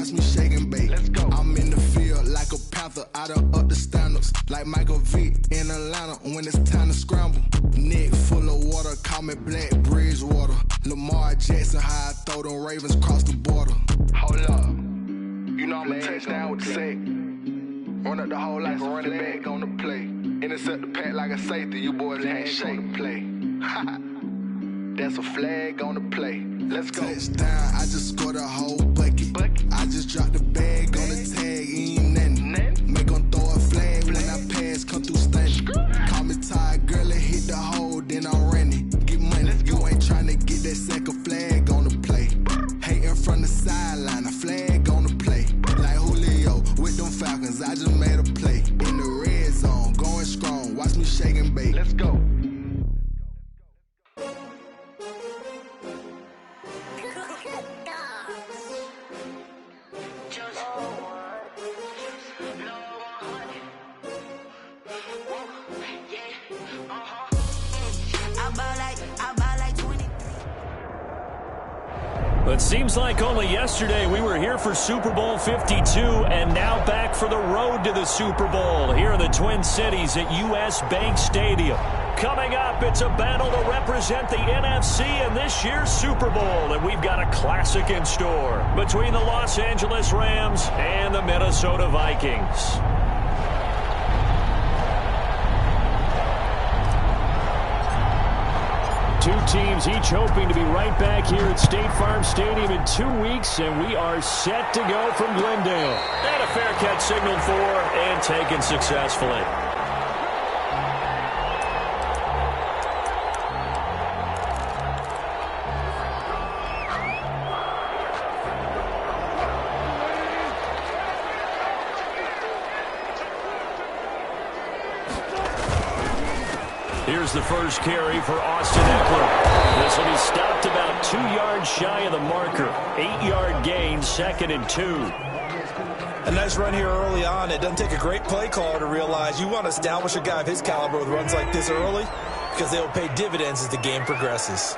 watch me shake and bake. Let's go. I'm in the field like a panther, I done up the standards. Like Michael Vick in Atlanta when it's time to scramble. Neck full of water, call me Black Bridgewater. Lamar Jackson, how I throw them Ravens across the border. Hold up, you know I'm a touchdown with the sack. Run up the hole like a running back on the play. Intercept the pack like a safety, you boys ain't shake the play. That's a flag on the play. Let's go. Touchdown, I just scored a whole bucket. I just dropped the bag on the tag, ain't nothing. Make them throw a flag when I pass, come through stunning. Call me tired, girl, and hit the hole, then I'm running. Get money, you ain't trying to get that second flag on the play. Hating from the sideline, a flag on the play. Like Julio with them Falcons, I just made a play. In the red zone, going strong, watch me shake and bake. Let's go. It seems like only yesterday we were here for Super Bowl 52 and now back for the road to the Super Bowl here in the Twin Cities at US Bank Stadium. Coming up, it's a battle to represent the NFC in this year's Super Bowl, and we've got a classic in store between the Los Angeles Rams and the Minnesota Vikings. Two teams each hoping to be right back here at State Farm Stadium in 2 weeks, and we are set to go from Glendale. And a fair catch signaled for and taken successfully. Here's the first carry for Austin Eckler. This will be stopped about 2 yards shy of the marker. 8-yard gain, 2nd and 2. A nice run here early on. It doesn't take a great play caller to realize you want to establish a guy of his caliber with runs like this early because they will pay dividends as the game progresses.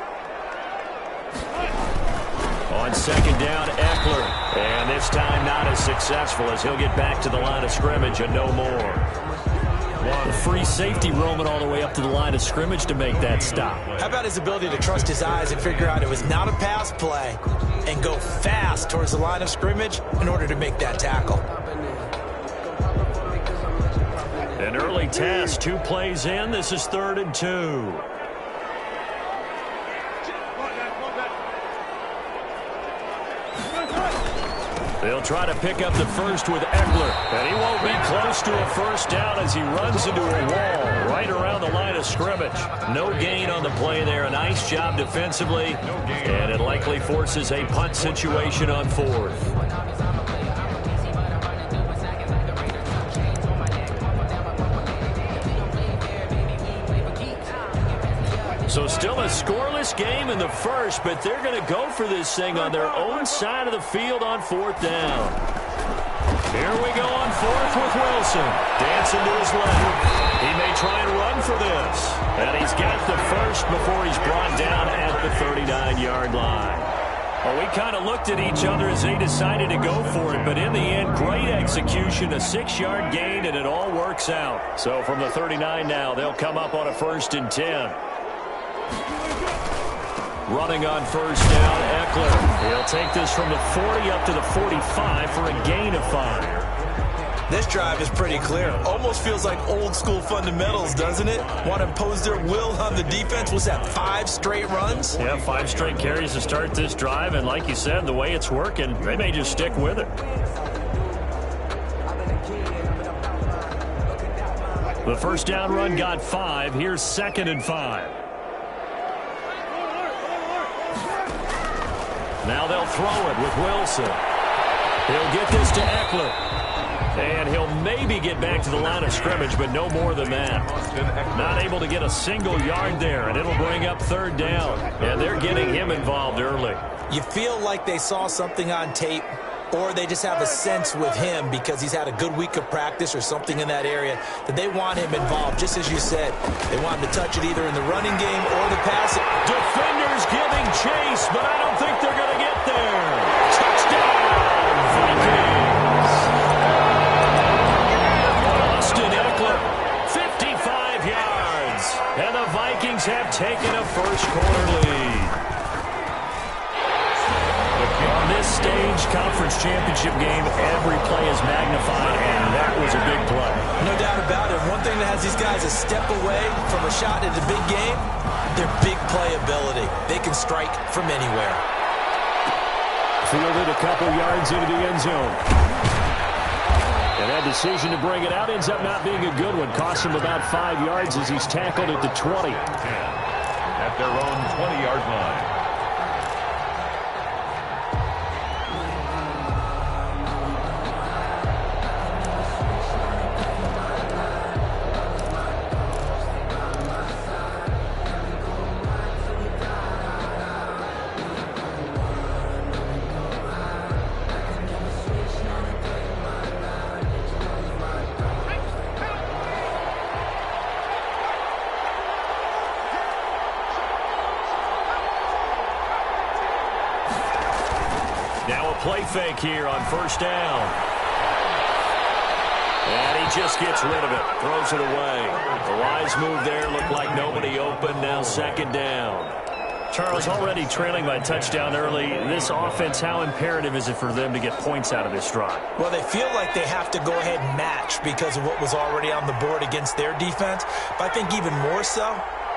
On 2nd down, Eckler. And this time not as successful as he'll get back to the line of scrimmage and no more. The free safety roaming all the way up to the line of scrimmage to make that stop. How about his ability to trust his eyes and figure out it was not a pass play and go fast towards the line of scrimmage in order to make that tackle. An early task, 2 plays in. This is 3rd and 2. They'll try to pick up the first with Eckler, and he won't be close to a first down as he runs into a wall right around the line of scrimmage. No gain on the play there. A nice job defensively, and it likely forces a punt situation on 4th. So still a scoreless game in the first, but they're going to go for this thing on their own side of the field on 4th down. Here we go on 4th with Wilson. Dancing to his left. He may try and run for this. And he's got the first before he's brought down at the 39-yard line. Well, we kind of looked at each other as they decided to go for it, but in the end, great execution, a 6-yard gain, and it all works out. So from the 39 now, they'll come up on a 1st and 10. Running on 1st down, Eckler. He'll take this from the 40 up to the 45 for a gain of 5. This drive is pretty clear. Almost feels like old school fundamentals, doesn't it? Want to impose their will on the defense. Was that 5 straight runs? Yeah, 5 straight carries to start this drive, and like you said, the way it's working, they may just stick with it. The 1st down run got 5. Here's 2nd and 5. Now they'll throw it with Wilson. He'll get this to Eckler. And he'll maybe get back to the line of scrimmage, but no more than that. Not able to get a single yard there, and it'll bring up 3rd down. And they're getting him involved early. You feel like they saw something on tape, or they just have a sense with him because he's had a good week of practice or something in that area that they want him involved, just as you said. They want him to touch it either in the running game or the passing. Defenders giving chase, but I don't think they're going to get there. Touchdown, Vikings. college conference championship game, every play is magnified, and that was a big play. No doubt about it. One thing that has these guys a step away from a shot in the big game, their big play ability. They can strike from anywhere. Fielded a couple yards into the end zone. And that decision to bring it out ends up not being a good one. Cost him about 5 yards as he's tackled at the 20. At their own 20-yard line. Now a play fake here on first down. And he just gets rid of it. Throws it away. The wise move there. Looked like nobody open. Now second down. Charles, already trailing by touchdown early. This offense, how imperative is it for them to get points out of this drive? Well, they feel like they have to go ahead and match because of what was already on the board against their defense. But I think even more so,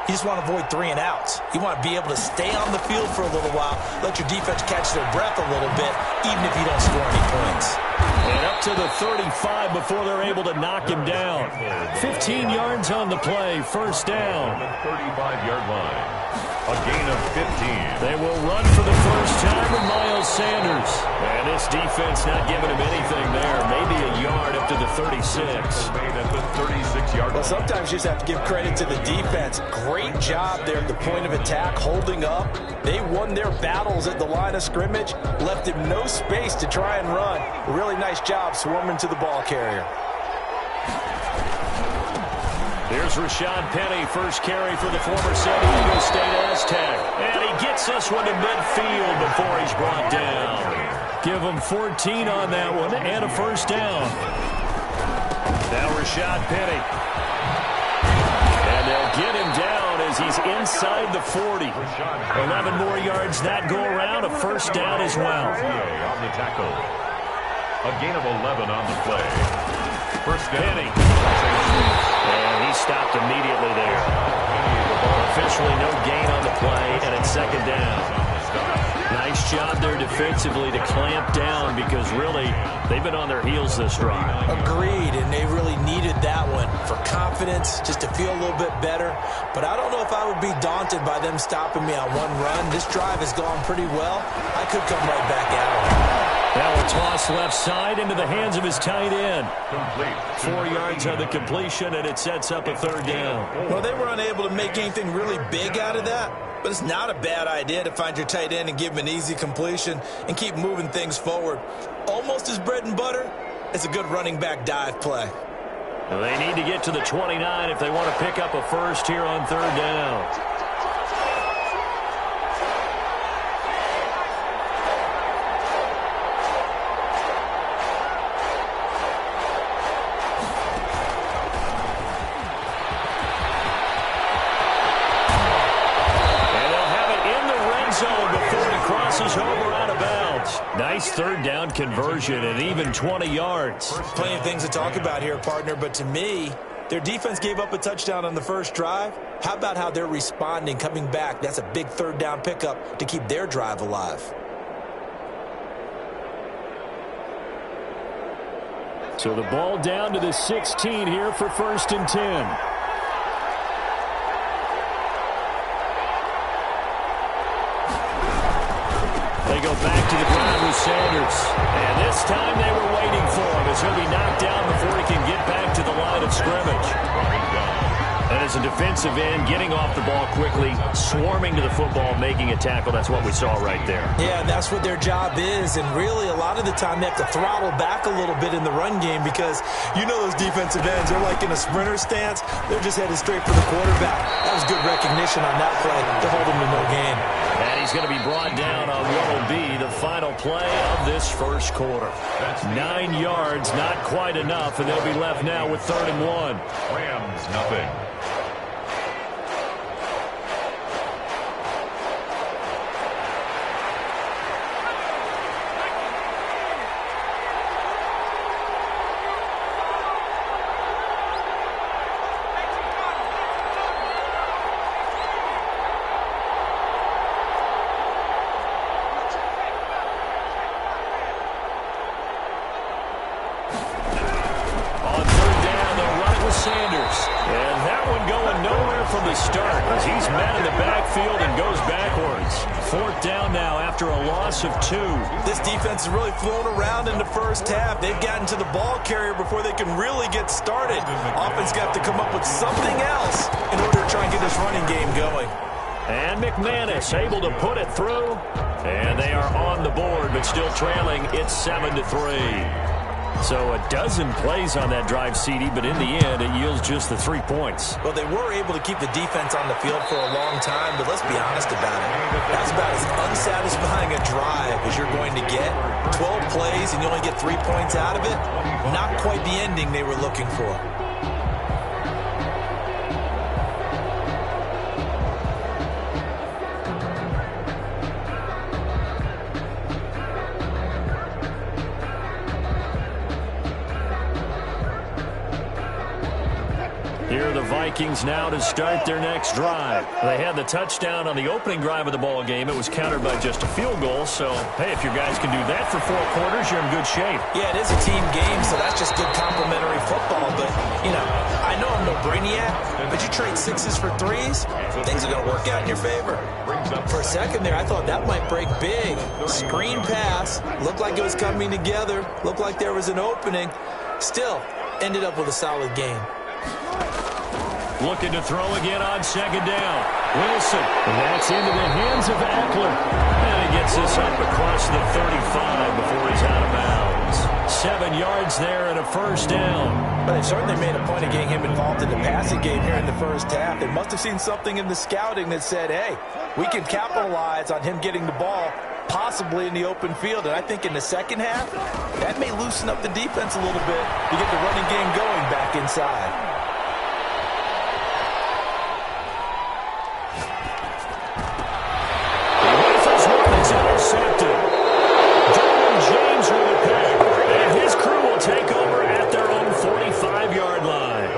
you just want to avoid 3 and outs. You want to be able to stay on the field for a little while, let your defense catch their breath a little bit, even if you don't score any points. And up to the 35 before they're able to knock him down. 15 yards on the play, first down. 35-yard line. A gain of 15. They will run for the first time with Miles Sanders. And this defense not giving him anything there. Maybe a yard up to the 36. Made at the 36-yard line. Well, sometimes you just have to give credit to the defense. Great job there at the point of attack, holding up. They won their battles at the line of scrimmage, left him no space to try and run. A really nice job swarming to the ball carrier. Here's Rashad Penny, first carry for the former San Diego State Aztec. And he gets this one to midfield before he's brought down. Give him 14 on that one and a first down. Now Rashad Penny. And they'll get him down as he's inside the 40. 11 more yards that go around, a first down as well. On the tackle. A gain of 11 on the play. First down. Penny. And he stopped immediately there. Officially no gain on the play, and it's second down. Nice job there defensively to clamp down because really they've been on their heels this drive. Agreed, and they really needed that one for confidence, just to feel a little bit better. But I don't know if I would be daunted by them stopping me on one run. This drive has gone pretty well. I could come right back at them. Now a toss left side into the hands of his tight end. Complete. 4 yards on the completion, and it sets up a third down. Well, they were unable to make anything really big out of that, but it's not a bad idea to find your tight end and give him an easy completion and keep moving things forward. Almost as bread and butter as a good running back dive play. Well, they need to get to the 29 if they want to pick up a first here on third down. Nice third down conversion and even 20 yards. Plenty of things to talk about here, partner, but to me, their defense gave up a touchdown on the first drive. How about how they're responding, coming back? That's a big third down pickup to keep their drive alive. So the ball down to the 16 here for first and 10. They go back to the ground with Sanders. And this time they were waiting for him as he'll be knocked down before he can get back to the line of scrimmage. And as a defensive end, getting off the ball quickly, swarming to the football, making a tackle. That's what we saw right there. Yeah, that's what their job is. And really, a lot of the time, they have to throttle back a little bit in the run game because you know those defensive ends, they're like in a sprinter stance. They're just headed straight for the quarterback. That was good recognition on that play to hold him to no gain. And he's going to be brought down on what will be the final play of this first quarter. 9 yards, not quite enough, and they'll be left now with 3rd and 1. Rams, nothing. from the start as he's met in the backfield and goes backwards. 4th down now after a loss of 2. This defense is really flown around in the first half. They've gotten to the ball carrier before they can really get started. Offense got to come up with something else in order to try and get this running game going. And McManus able to put it through. And they are on the board, but still trailing. It's 7-3. So a dozen plays on that drive, CD, but in the end, it yields just the 3 points. Well, they were able to keep the defense on the field for a long time, but let's be honest about it. That's about as unsatisfying a drive as you're going to get. 12 plays and you only get 3 points out of it. Not quite the ending they were looking for. Here are the Vikings now to start their next drive. They had the touchdown on the opening drive of the ball game. It was countered by just a field goal. So, hey, if your guys can do that for 4 quarters, you're in good shape. Yeah, it is a team game, so that's just good complementary football. But, you know, I know I'm no brainiac, but you trade 6s for 3s, things are going to work out in your favor. For a second there, I thought that might break big. Screen pass, looked like it was coming together, looked like there was an opening. Still, ended up with a solid game. Looking to throw again on 2nd down. Wilson. And that's into the hands of Eckler. And he gets this up across the 35 before he's out of bounds. 7 yards there and a 1st down. But they certainly made a point of getting him involved in the passing game here in the first half. They must have seen something in the scouting that said, hey, we can capitalize on him getting the ball possibly in the open field. And I think in the second half, that may loosen up the defense a little bit to get the running game going back inside. Intercepted. Derwin James with a pick. And his crew will take over at their own 45-yard line.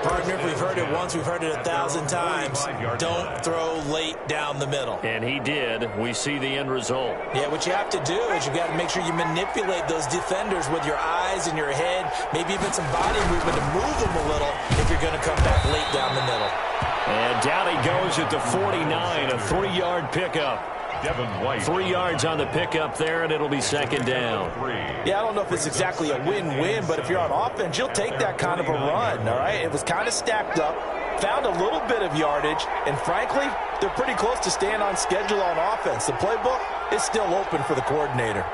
Partner, if we've heard it once, we've heard it 1,000 times. Don't throw late down the middle. And he did. We see the end result. Yeah, what you have to do is you got to make sure you manipulate those defenders with your eyes and your head, maybe even some body movement to move them a little if you're going to come back late down the middle. And down he goes at the 49, a 3-yard pickup. 3 yards on the pickup there, and it'll be 2nd down. Yeah, I don't know if it's exactly a win-win, but if you're on offense, you'll take that kind of a run, all right? It was kind of stacked up, found a little bit of yardage, and frankly, they're pretty close to staying on schedule on offense. The playbook is still open for the coordinator.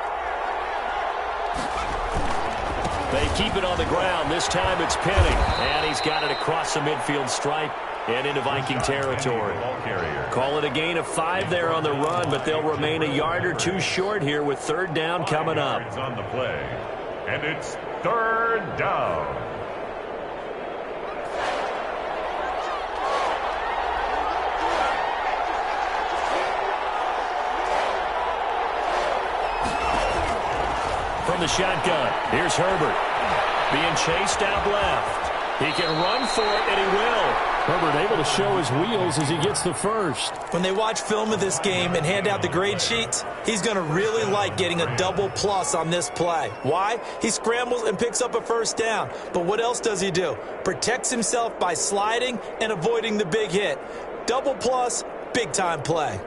They keep it on the ground. This time it's Penny, and he's got it across the midfield stripe and into Viking territory. Call it a gain of 5 there on the run, but they'll remain a yard or 2 short here with 3rd down coming up. On the play, and it's 3rd down. From the shotgun, here's Herbert. Being chased out left. He can run for it, and he will. Herbert able to show his wheels as he gets the first. When they watch film of this game and hand out the grade sheets, he's going to really like getting a double plus on this play. Why? He scrambles and picks up a 1st down. But what else does he do? Protects himself by sliding and avoiding the big hit. Double plus, big-time play.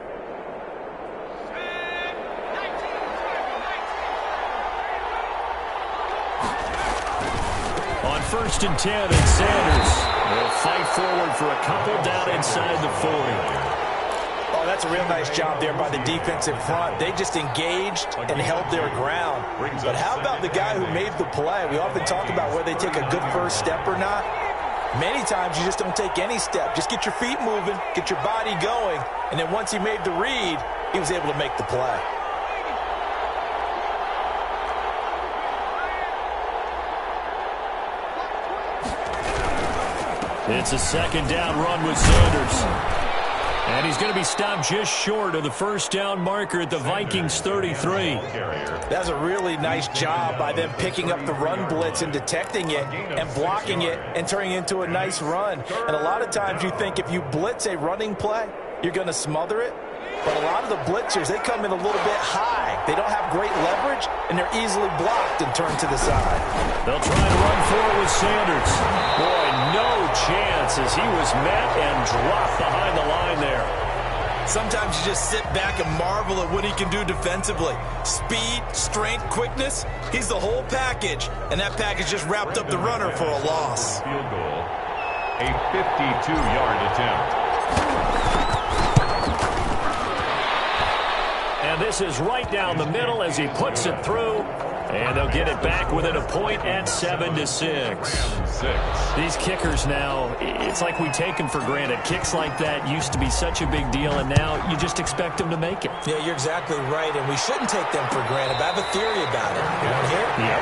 On 1st and 10, and Sanders will fight forward for a couple down inside the 40. Oh, that's a real nice job there by the defensive front. They just engaged and held their ground. But how about the guy who made the play? We often talk about whether they take a good first step or not. Many times you just don't take any step. Just get your feet moving, get your body going, and then once he made the read, he was able to make the play. It's a 2nd down run with Sanders. And he's going to be stopped just short of the 1st down marker at the Vikings 33. That's a really nice job by them picking up the run blitz and detecting it and blocking it and turning it into a nice run. And a lot of times you think if you blitz a running play, you're going to smother it. But a lot of the blitzers, they come in a little bit high. They don't have great leverage. punch, and they're easily blocked and turned to the side. They'll try to run forward with Sanders. Boy, no chance as he was met and dropped behind the line there. Sometimes you just sit back and marvel at what he can do defensively. Speed, strength, quickness, he's the whole package. And that package just wrapped up the runner for a loss. Field goal, a 52-yard attempt. And this is right down the middle as he puts it through. And they'll get it back within a point at 7-6. These kickers now, it's like we take them for granted. Kicks like that used to be such a big deal, and now you just expect them to make it. Yeah, you're exactly right, and we shouldn't take them for granted. But I have a theory about it. You want to hear it? Yeah.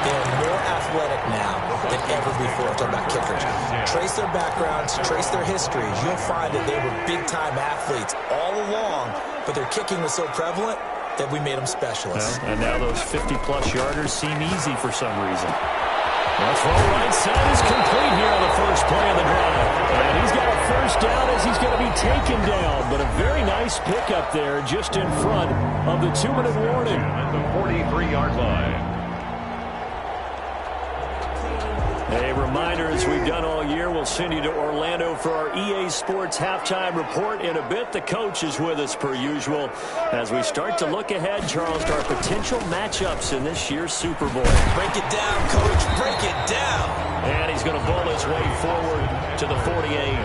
They're more athletic now than ever before. Talking about kickers. Trace their backgrounds, trace their histories. You'll find that they were big-time athletes all along, but their kicking was so prevalent that we made them specialists. Well, and now those 50-plus yarders seem easy for some reason. That throw right side is complete here on the first play of the drive. And he's got a first down as he's going to be taken down. But a very nice pickup there just in front of the 2-minute warning. At the 43-yard line. A reminder, as we've done all year, we'll send you to Orlando for our EA Sports halftime report in a bit. The coach is with us per usual as we start to look ahead, Charles, to our potential matchups in this year's Super Bowl. Break it down, Coach. Break it down. And he's going to bowl his way forward to the 48.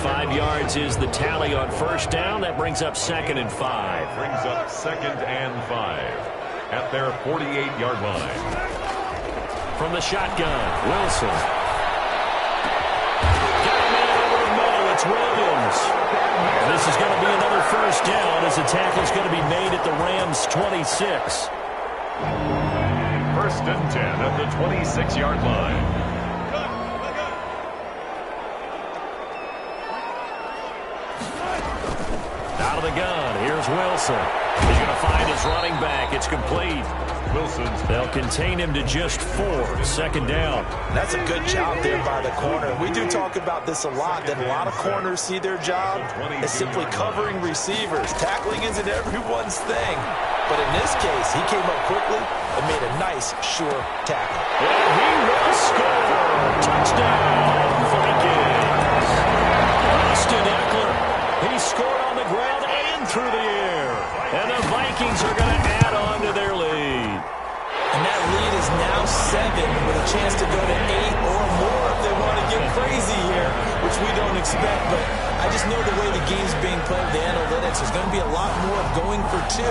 5 yards is the tally on first down. That brings up 2nd and 5. Brings up 2nd and 5 at their 48-yard line. From the shotgun, Wilson. Got a man over the middle. It's Williams. This is going to be another first down as the tackle's going to be made at the Rams' 26. First and 10 at the 26-yard line. Out of the gun, here's Wilson. He's going to find his running back. It's complete. They'll contain him to just 4. 2nd down. That's a good job there by the corner. We do talk about this a lot, that a lot of corners see their job as simply covering receivers. Tackling isn't everyone's thing. But in this case, he came up quickly and made a nice, sure tackle. And he will score. Touchdown, Vikings. Austin Eckler. He scored on the ground and through the air. And the Vikings are going to add on to their lead. And that lead is now 7 with a chance to go to 8 or more if they want to get crazy here, which we don't expect. But I just know the way the game's being played with the analytics, there's going to be a lot more of going for 2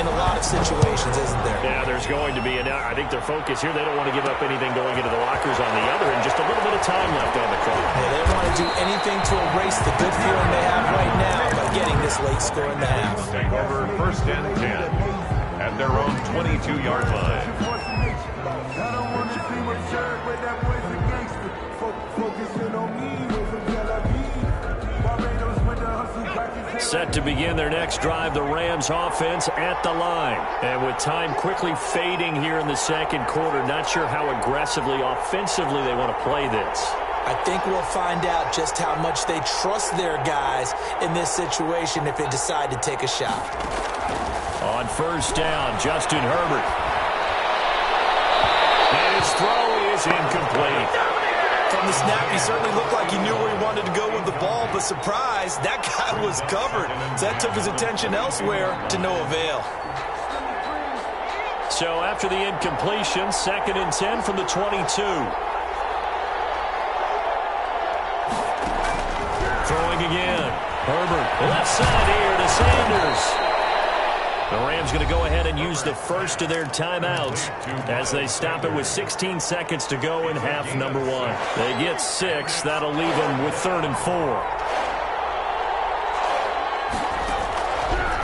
in a lot of situations, isn't there? Yeah, there's going to be. And I think their focus here, they don't want to give up anything going into the lockers on the other, and just a little bit of time left on the clock. Yeah, they want to do anything to erase the good feeling they have right now by getting this late score in the half. Take over first and 10 at their own 22-yard line. Set to begin their next drive, the Rams offense at the line. And with time quickly fading here in the second quarter, not sure how aggressively, offensively they want to play this. I think we'll find out just how much they trust their guys in this situation if they decide to take a shot. On first down, Justin Herbert. And his throw is incomplete. From the snap, he certainly looked like he knew where he wanted to go with the ball, but surprise, that guy was covered. So that took his attention elsewhere to no avail. So after the incompletion, 2nd and 10 from the 22. Throwing again. Herbert, left side here to Sanders. The Rams going to go ahead and use the first of their timeouts as they stop it with 16 seconds to go in half number 1. They get 6. That'll leave them with 3rd and 4.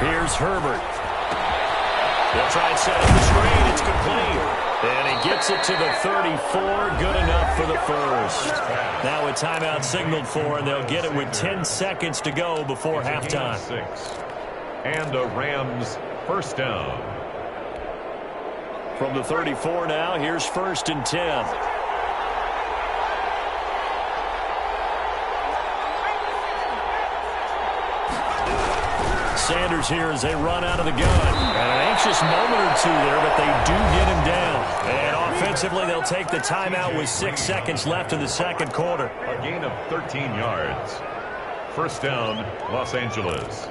Here's Herbert. They'll try and set up the screen. It's complete. And he gets it to the 34. Good enough for the first. Now a timeout signaled for, and they'll get it with 10 seconds to go before halftime. 6. And a Rams first down. From the 34 now, here's 1st and 10. Sanders here as they run out of the gun. And it ain't anxious moment or two there, but they do get him down. And offensively, they'll take the timeout with 6 seconds left in the second quarter. A gain of 13 yards. First down, Los Angeles.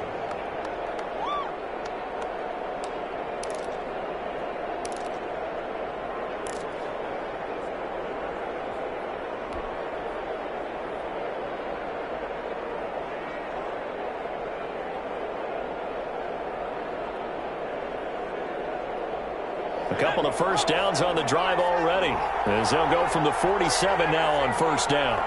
A couple of first downs on the drive already, as they'll go from the 47 now on first down.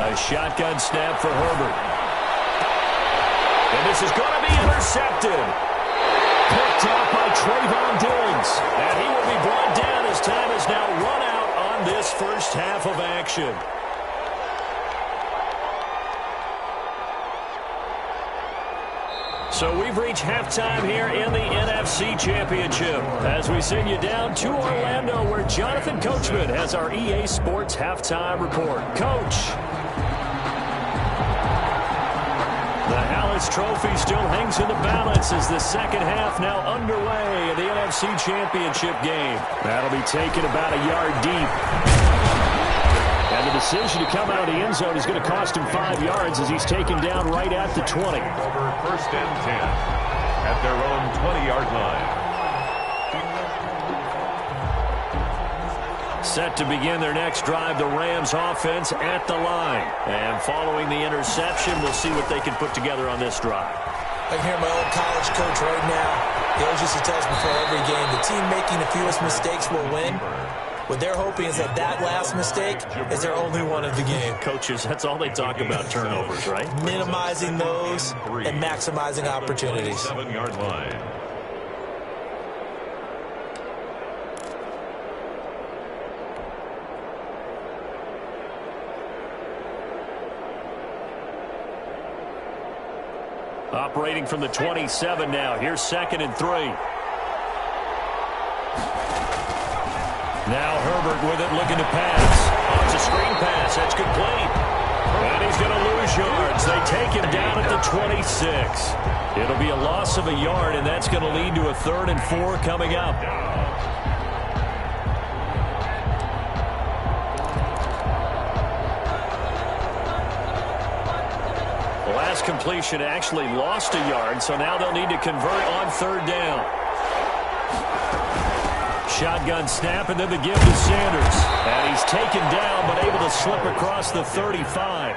A shotgun snap for Herbert. And this is going to be intercepted. Picked out by Trayvon Diggs. And he will be brought down as time is now run out on this first half of action. So we've reached halftime here in the NFC Championship as we send you down to Orlando where Jonathan Coachman has our EA Sports Halftime Report. Coach. The Hallis Trophy still hangs in the balance as the second half now underway in the NFC Championship game. That'll be taken about a yard deep. And the decision to come out of the end zone is going to cost him 5 yards as he's taken down right at the 20. Over first and 10 at their own 20-yard line. Set to begin their next drive, the Rams offense at the line. And following the interception, we'll see what they can put together on this drive. I can hear my old college coach right now. He always used to tell us before every game, the team making the fewest mistakes will win. What they're hoping is that last mistake is their only one of the game. Coaches, that's all they talk about, turnovers, right? Minimizing those and maximizing opportunities. 7-yard line. Operating from the 27 now. Here's 2nd and 3. Now Herbert with it, looking to pass. It's a screen pass. That's complete. And he's going to lose yards. They take him down at the 26. It'll be a loss of a yard, and that's going to lead to a 3rd and 4 coming up. The last completion actually lost a yard, so now they'll need to convert on 3rd down. Shotgun snap, and then the give to Sanders. And he's taken down, but able to slip across the 35.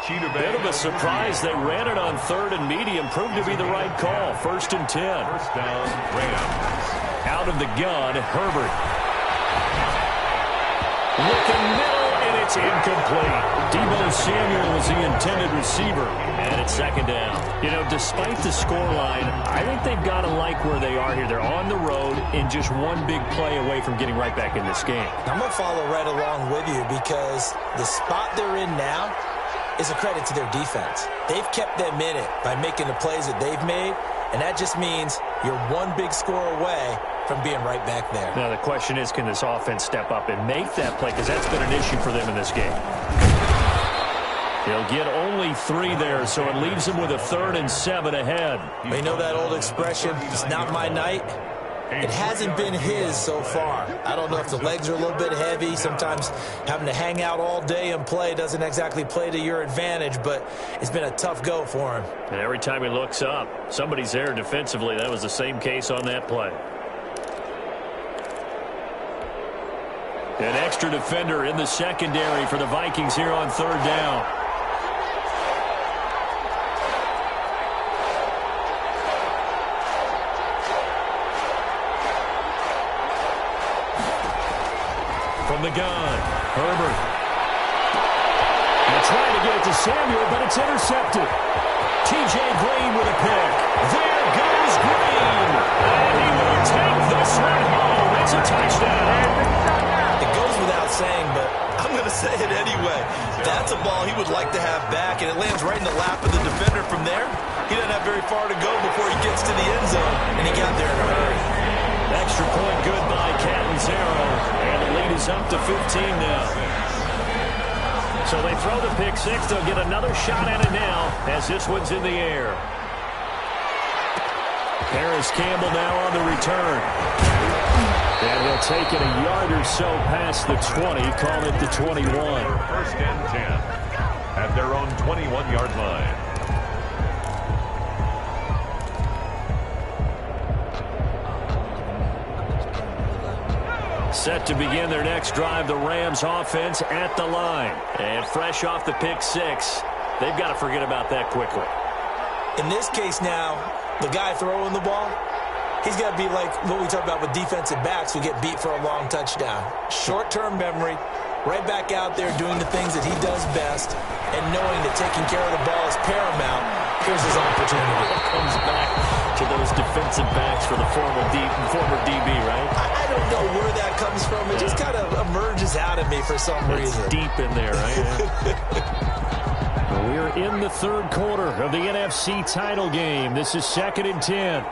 Bit of a surprise. They ran it on 3rd and medium. Proved to be the right call. 1st and 10. First down, Rams. Out of the gun, Herbert. Looking middle, and it's incomplete. Deebo Samuel was the intended receiver. And it's 2nd down. You know, despite the scoreline, I think they've got to like where they are here. They're on the road and just one big play away from getting right back in this game. I'm going to follow right along with you because the spot they're in now is a credit to their defense. They've kept them in it by making the plays that they've made, and that just means you're one big score away from being right back there. Now, the question is, can this offense step up and make that play? Because that's been an issue for them in this game. He'll get only 3 there, so it leaves him with a 3rd and 7 ahead. You know that old expression, it's not my night? It hasn't been his so far. I don't know if the legs are a little bit heavy. Sometimes having to hang out all day and play doesn't exactly play to your advantage, but it's been a tough go for him. And every time he looks up, somebody's there defensively. That was the same case on that play. An extra defender in the secondary for the Vikings here on 3rd down. From the gun, Herbert. They're trying to get it to Samuel, but it's intercepted. T.J. Green with a pick. There goes Green. And he will take this one home. It's a touchdown. It goes without saying, but I'm going to say it anyway. That's a ball he would like to have back, and it lands right in the lap of the defender from there. He doesn't have very far to go before he gets to the end zone, and he got there in a hurry. Extra point good by Catanzaro, and the lead is up to 15 now. So they throw the pick six. They'll get another shot at it now as this one's in the air. Harris Campbell now on the return. And he'll take it a yard or so past the 20, call it the 21. First and 10 at their own 21-yard line. Set to begin their next drive, the Rams offense at the line. And fresh off the pick six, they've got to forget about that quickly. In this case now, the guy throwing the ball, he's got to be like what we talk about with defensive backs who get beat for a long touchdown. Short-term memory, right back out there doing the things that he does best, and knowing that taking care of the ball is paramount. Here's his opportunity. Comes back to those defensive backs for the former DB, right? I don't know where that comes from. It just kind of emerges out of me for some reason. It's deep in there, right? We're in the third quarter of the NFC title game. This is 2nd and 10.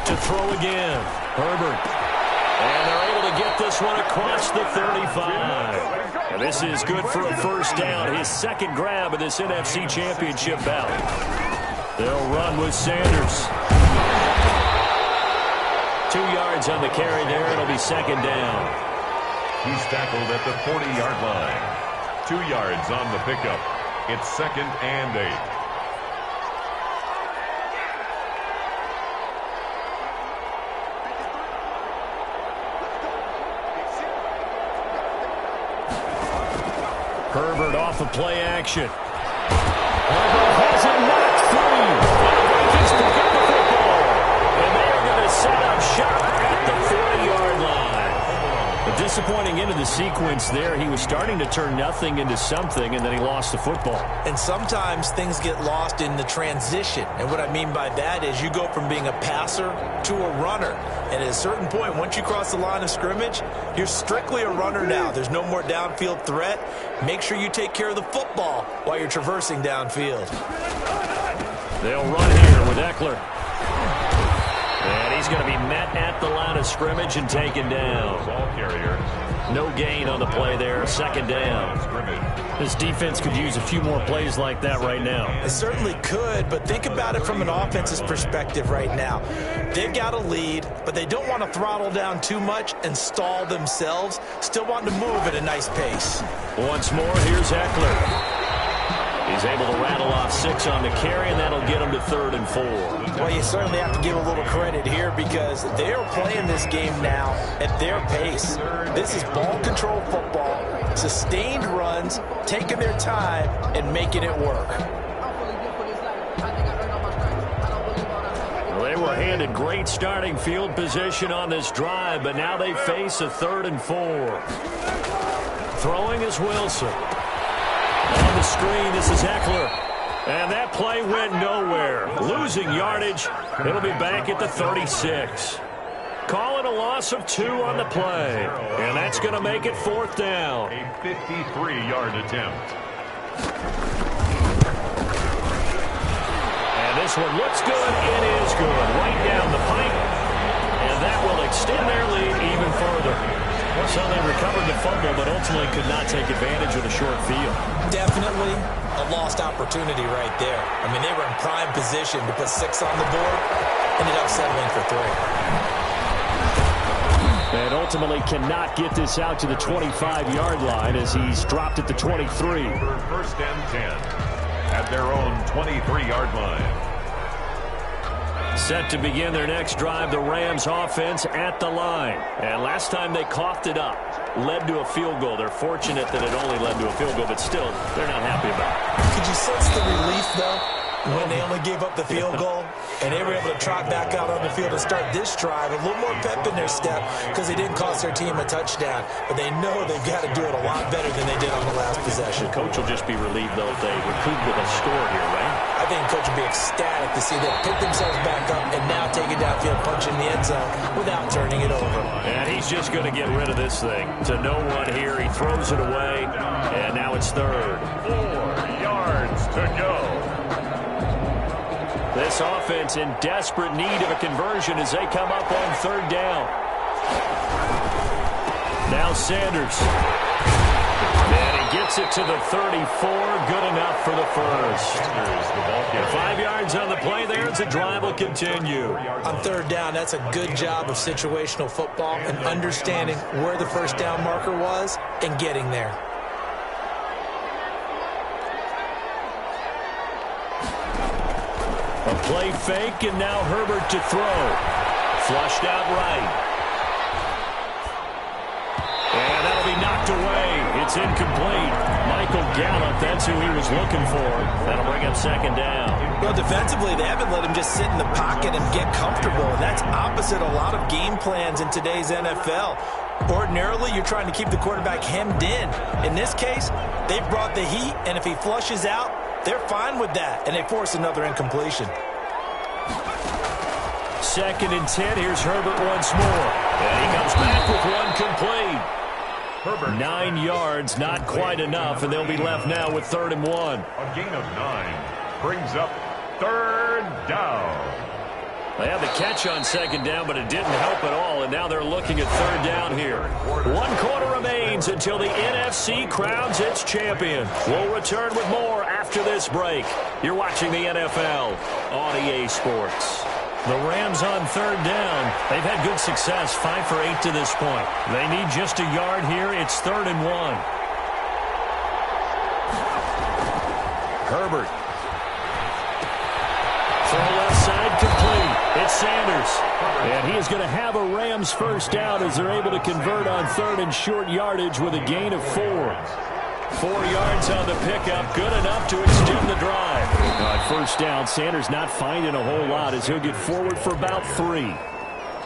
To throw again, Herbert. And they're able to get this one across the 35. And this is good for a first down. His second grab of this NFC Championship bout. They'll run with Sanders. 2 yards on the carry there. It'll be second down. He's tackled at the 40-yard line. 2 yards on the pickup. It's 2nd and 8. Herbert off of play action. Herbert has it knocked free. Just to get the football. And they are going to set up shop at the 40-yard line. A disappointing end of the sequence there. He was starting to turn nothing into something, and then he lost the football. And sometimes things get lost in the transition. And what I mean by that is you go from being a passer to a runner. And at a certain point, once you cross the line of scrimmage, you're strictly a runner now. There's no more downfield threat. Make sure you take care of the football while you're traversing downfield. They'll run here with Eckler. And he's going to be met at the line of scrimmage and taken down. Ball carrier. No gain on the play there. Second down. This defense could use a few more plays like that right now. It certainly could, but think about it from an offense's perspective right now. They've got a lead, but they don't want to throttle down too much and stall themselves. Still want to move at a nice pace. Once more, here's Eckler. He's able to rattle off 6 on the carry, and that'll get him to 3rd and 4. Well, you certainly have to give a little credit here because they're playing this game now at their pace. This is ball control football, sustained runs, taking their time, and making it work. Well, they were handed great starting field position on this drive, but now they face a 3rd and 4. Throwing is Wilson. On the screen, this is Eckler. And that play went nowhere. Losing yardage. It'll be back at the 36. Call it a loss of 2 on the play. And that's going to make it 4th down. A 53-yard attempt. And this one looks good. It is good. Right down the pipe. And that will extend their lead even further. So they recovered the fumble, but ultimately could not take advantage of the short field. Definitely a lost opportunity right there. I mean, they were in prime position to put 6 on the board. Ended up settling for 3. And ultimately cannot get this out to the 25-yard line as he's dropped at the 23. First and 10 at their own 23-yard line. Set to begin their next drive, the Rams offense at the line. And last time they coughed it up, led to a field goal. They're fortunate that it only led to a field goal, but still, they're not happy about it. Could you sense the relief, though, when they only gave up the field goal and they were able to trot back out on the field and start this drive? A little more pep in their step because they didn't cost their team a touchdown, but they know they've got to do it a lot better than they did on the last possession. The coach will just be relieved, though, if they recoup with a score here, right? I think the coach will be ecstatic to see them pick themselves back up and now take it downfield, punch in the end zone without turning it over. And he's just going to get rid of this thing. To no one here, he throws it away, and now it's 3rd. 4 yards to go. This offense in desperate need of a conversion as they come up on 3rd down. Now Sanders. And he gets it to the 34. Good enough for the first. 5 yards on the play there as the drive will continue. On third down, that's a good job of situational football and understanding where the first down marker was and getting there. A play fake, and now Herbert to throw. Flushed out right. And that'll be knocked away. It's incomplete. Michael Gallup, that's who he was looking for. That'll bring up second down. Well, defensively, they haven't let him just sit in the pocket and get comfortable. And that's opposite a lot of game plans in today's NFL. Ordinarily, you're trying to keep the quarterback hemmed in. In this case, they brought the heat, and if he flushes out, they're fine with that, and they force another incompletion. 2nd and 10. Here's Herbert once more. And he comes back with one complete. Herbert. 9 yards, not quite enough, and they'll be left now with 3rd and 1. A gain of 9 brings up 3rd down. They had the catch on 2nd down, but it didn't help at all, and now they're looking at 3rd down here. 1 quarter remains until the NFC crowns its champion. We'll return with more after this break. You're watching the NFL on EA Sports. The Rams on 3rd down. They've had good success, 5 for 8 to this point. They need just a yard here. It's 3rd and 1. Herbert. Throw left side complete. It's Sanders. And he is going to have a Rams first down as they're able to convert on 3rd and short yardage with a gain of 4. 4 yards on the pickup, good enough to extend the drive. On 1st down, Sanders not finding a whole lot as he'll get forward for about 3.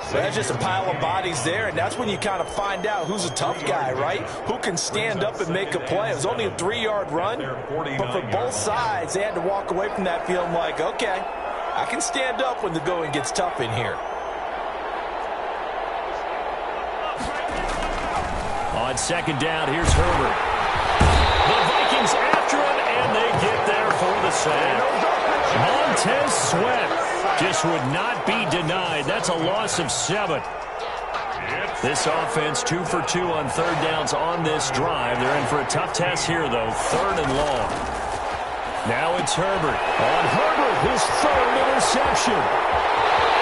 So that's just a pile of bodies there, and that's when you kind of find out who's a tough guy, right? Who can stand up and make a play. It was only a 3-yard run, but for both sides, they had to walk away from that feeling like, okay, I can stand up when the going gets tough in here. On 2nd down, here's Herbert. The Vikings after him, and they get there for the sack. Montez Sweat just would not be denied. That's a loss of 7. This offense 2 for 2 on 3rd downs on this drive. They're in for a tough test here, though. 3rd and long. Now it's Herbert. On Herbert, his 3rd interception.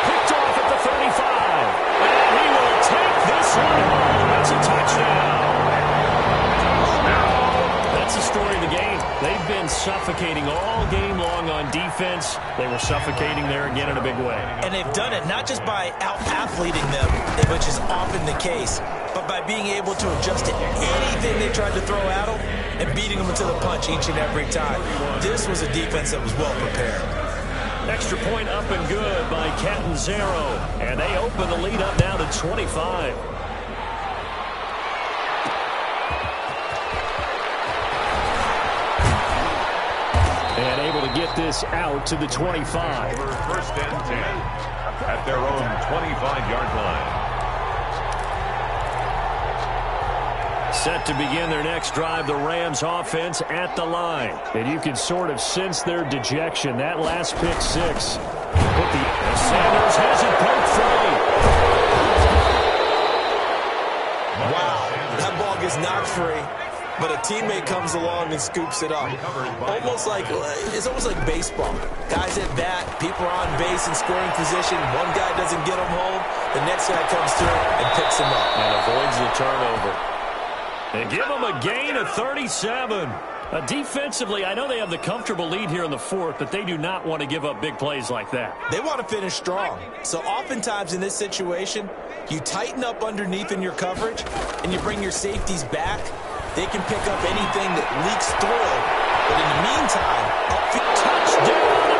Picked off at the 35. And he will take this one home. That's a touchdown. That's the story of the game. They've been suffocating all game long on defense. They were suffocating there again in a big way. And they've done it not just by out-athleting them, which is often the case, but by being able to adjust to anything they tried to throw at them and beating them into the punch each and every time. This was a defense that was well prepared. Extra point up and good by Catanzaro. And they open the lead up now to 25. And able to get this out to the 25. 1st and 10 at their own 25-yard line. Set to begin their next drive, the Rams offense at the line. And you can sort of sense their dejection. That last pick 6. Sanders has it poked free. Wow, that ball gets knocked free. But a teammate comes along and scoops it up. It's almost like baseball. Guys at bat, people are on base in scoring position. One guy doesn't get him home. The next guy comes through and picks him up. And avoids the turnover. They give him a gain of 37. Defensively, I know they have the comfortable lead here in the 4th, but they do not want to give up big plays like that. They want to finish strong. So oftentimes in this situation, you tighten up underneath in your coverage, and you bring your safeties back. They can pick up anything that leaks through. But in the meantime, touchdown,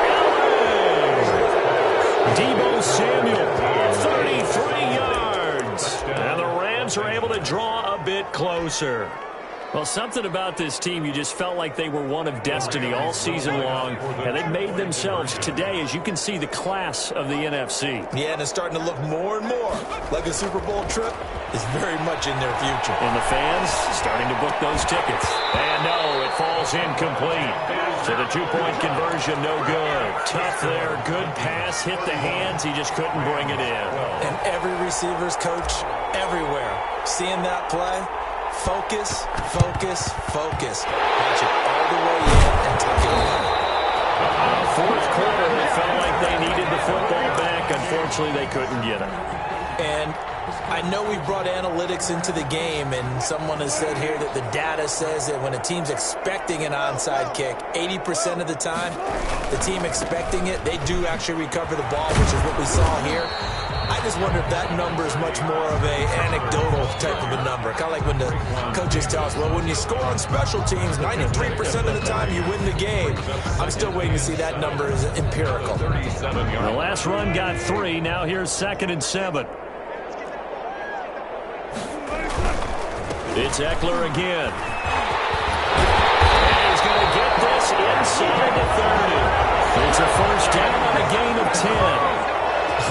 Debo Samuel, 33 yards. And the Rams are able to draw a bit closer. Well, something about this team, you just felt like they were one of destiny all season long, and they made themselves today, as you can see, the class of the NFC. Yeah, and it's starting to look more and more like a Super Bowl trip is very much in their future. And the fans starting to book those tickets. And no, it falls incomplete. So the two-point conversion, no good. Tough there, good pass, hit the hands. He just couldn't bring it in. And every receiver's coach everywhere, seeing that play, focus, focus, focus. Watch it all the way in and tuck it in. Fourth quarter, they felt like they needed the football back. Unfortunately, they couldn't get it. And I know we brought analytics into the game, and someone has said here that the data says that when a team's expecting an onside kick, 80% of the time, the team expecting it, they do actually recover the ball, which is what we saw here. I just wonder if that number is much more of a anecdotal type of a number. Kind of like when the coaches tell us, well, when you score on special teams, 93% of the time you win the game. I'm still waiting to see that number is empirical. The last run got 3. Now here's 2nd and 7. It's Eckler again. And he's going to get this inside the 30. It's a first down on a gain of 10.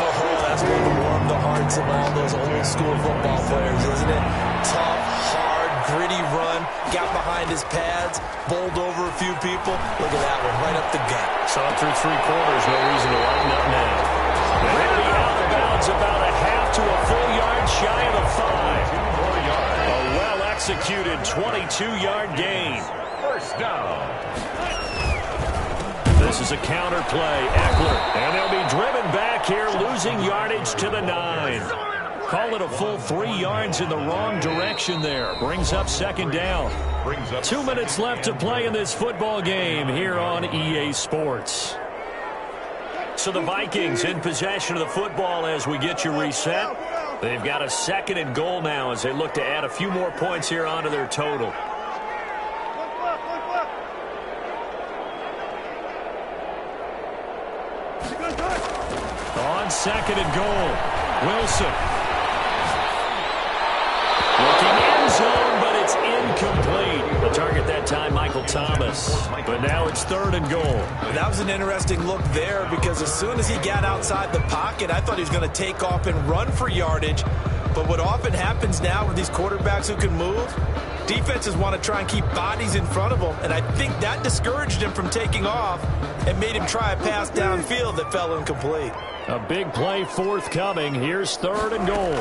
Oh, that's going to warm the hearts of all those old school football players, isn't it? Tough, hard, gritty run, got behind his pads, bowled over a few people. Look at that one, right up the gut. Saw it through 3 quarters, no reason to lighten up now. And it'll be out of bounds about a half to a full yard shy of the 5. A well-executed 22-yard gain. First down. This is a counter play, Eckler, and they'll be driven back here, losing yardage to the 9. Call it a full 3 yards in the wrong direction there. Brings up 2nd down. 2 minutes left to play in this football game here on EA Sports. So the Vikings in possession of the football as we get you reset. They've got a 2nd and goal now as they look to add a few more points here onto their total. On 2nd and goal, Wilson. Looking end zone, but it's incomplete. The target that time, Michael Thomas. But now it's 3rd and goal. That was an interesting look there because as soon as he got outside the pocket, I thought he was going to take off and run for yardage. But what often happens now with these quarterbacks who can move, defenses want to try and keep bodies in front of them, and I think that discouraged him from taking off and made him try a pass downfield that fell incomplete. A big play forthcoming. Here's 3rd and goal.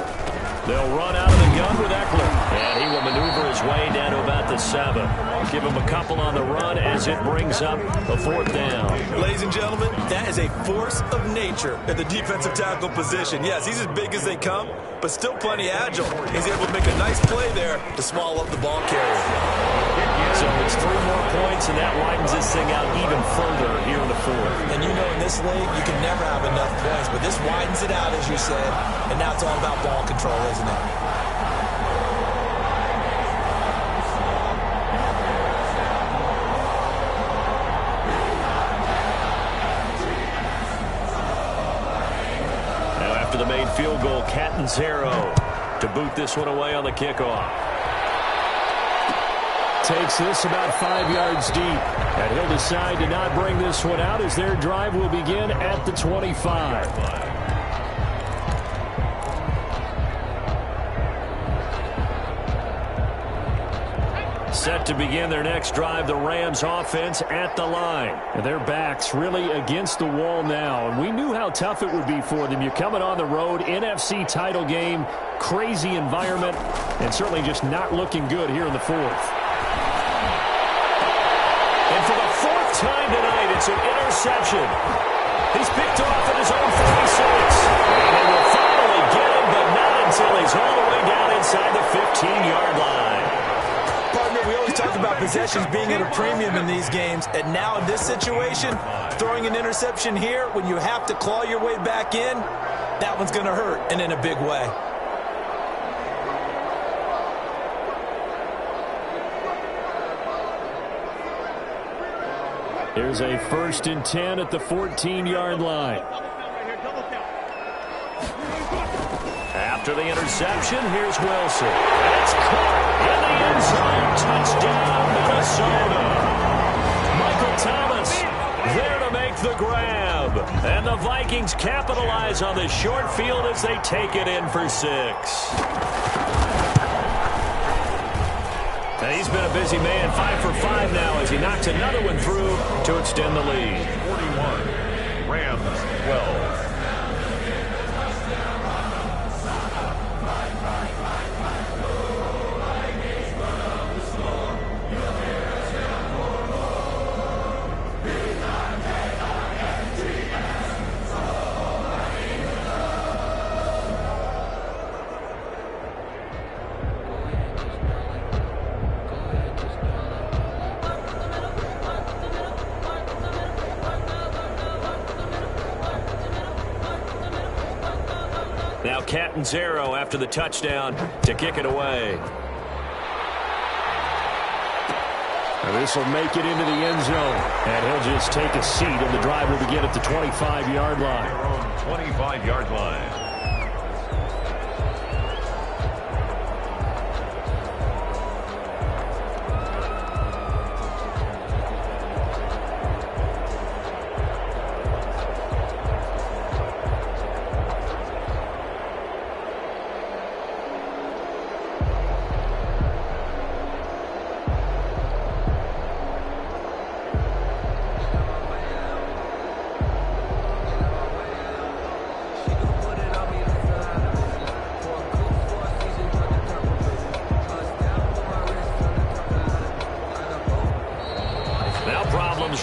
They'll run out of the gun with Eckler, and he will maneuver his way down to about the 7. Give him a couple on the run as it brings up a 4th down. Ladies and gentlemen, that is a force of nature at the defensive tackle position. Yes, he's as big as they come, but still plenty agile. He's able to make a nice play there to small up the ball carrier. So it's 3 more points, and that widens this thing out even further here in the 4th. And you know in this league, you can never have enough points, but this widens it out, as you said, and now it's all about ball control, isn't it? Now after the made field goal, Catanzaro to boot this one away on the kickoff. Takes this about 5 yards deep, and he'll decide to not bring this one out as their drive will begin at the 25. Set to begin their next drive, the Rams offense at the line. And their backs really against the wall now, and we knew how tough it would be for them. You're coming on the road, NFC title game, crazy environment, and certainly just not looking good here in the 4th. And for the 4th time tonight, it's an interception. He's picked off at his own 46. And they will finally get him, but not until he's all the way down inside the 15-yard line. Partner, we always talk about possessions being at a premium in these games, and now in this situation, throwing an interception here when you have to claw your way back in, that one's going to hurt, and in a big way. Here's a 1st and 10 at the 14-yard line. After the interception, here's Wilson. That's caught in the end zone. Touchdown, Minnesota. Michael Thomas there to make the grab. And the Vikings capitalize on the short field as they take it in for 6. busy man, 5 for 5 now as he knocks another one through to extend the lead. 41, Rams 12. Now Catanzaro after the touchdown to kick it away. This will make it into the end zone. And he'll just take a seat, and the drive will begin at the 25-yard line. Their own 25-yard line.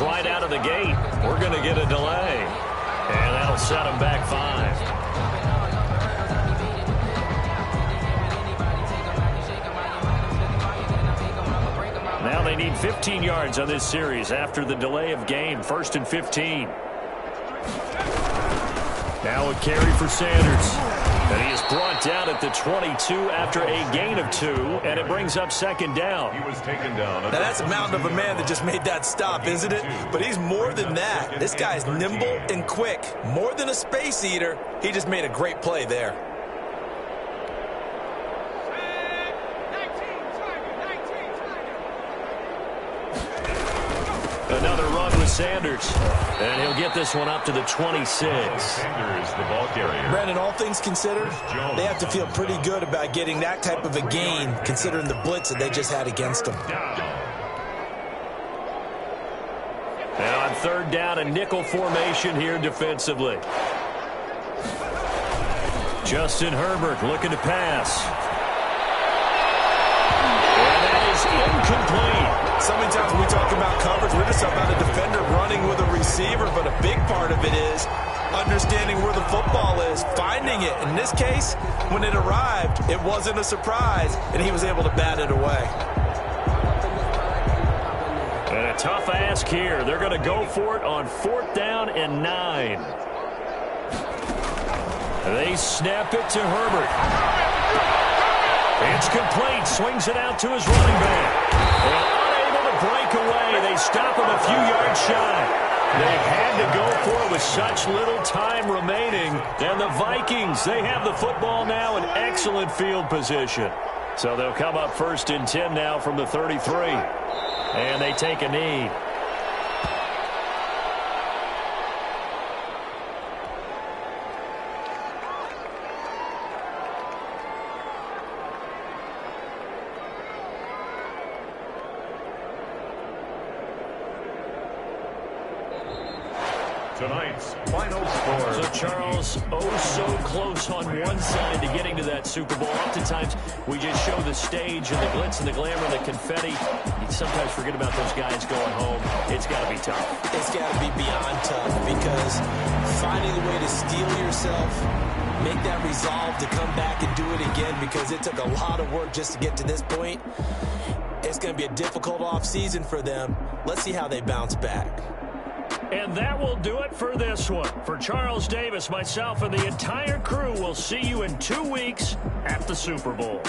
Right out of the gate. We're going to get a delay. And that'll set them back 5. Now they need 15 yards on this series after the delay of game. 1st and 15. Now a carry for Sanders. And he is brought down at the 22 after a gain of 2, and it brings up 2nd down. He was taken down. Now that's a mountain of a man that just made that stop, isn't it? But he's more than that. This guy's nimble and quick. More than a space eater. He just made a great play there. Another run with Sanders. And he'll get this one up to the 26. Sanders, the ball carrier. Brandon, all things considered, they have to feel pretty good about getting that type of a gain, considering the blitz that they just had against them. Now on 3rd down, a nickel formation here defensively. Justin Herbert looking to pass. And that is incomplete. So many times when we talk about coverage, we're just about a defender running with a receiver, but a big part of it is understanding where the football is, finding it. In this case, when it arrived, it wasn't a surprise, and he was able to bat it away. And a tough ask here. They're going to go for it on 4th down and 9. They snap it to Herbert. It's complete. Swings it out to his running back. And unable to break away. They stop him a few yards shy. They had to go for it with such little time remaining. And the Vikings, they have the football now in excellent field position. So they'll come up 1st and 10 now from the 33. And they take a knee. Tonight's final score. So, Charles, so close on one side to getting to that Super Bowl. Oftentimes, we just show the stage and the glitz and the glamour and the confetti. You sometimes forget about those guys going home. It's got to be tough. It's got to be beyond tough because finding a way to steel yourself, make that resolve to come back and do it again because it took a lot of work just to get to this point. It's going to be a difficult offseason for them. Let's see how they bounce back. And that will do it for this one. For Charles Davis, myself, and the entire crew, we'll see you in 2 weeks at the Super Bowl.